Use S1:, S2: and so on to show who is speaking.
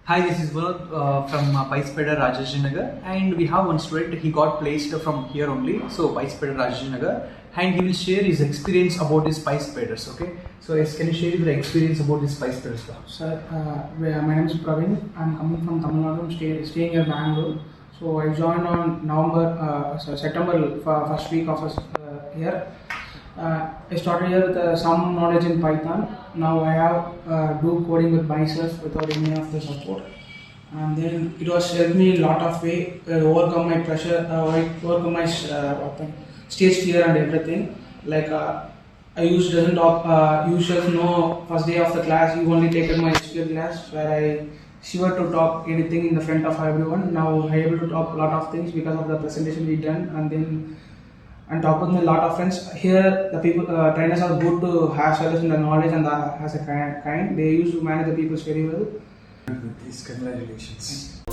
S1: Hi, this is Vinod from PySpiders Rajajinagar, and we have one student. He got placed from here only, so PySpiders Rajajinagar, and he will share his experience about his PySpiders. Okay, so yes, can you share your experience about this PySpiders?
S2: Sir, my name is Praveen. I'm coming from Tamil Nadu. I'm staying in Bangalore. So I joined on September first week of year. I started here with some knowledge in Python. Now I have do coding with myself without any of the support. And then it was helped me a lot of way overcome my pressure, overcome my stage fear and everything. Like I used doesn't talk. You should know first day of the class. You only taken my SQL class where I sure to talk anything in the front of everyone. Now I able to talk a lot of things because of the presentation we done, and then and talk with a lot of friends. Here the people trainers are good to have service in the knowledge and has a kind. They used to manage the people very well.
S1: Congratulations.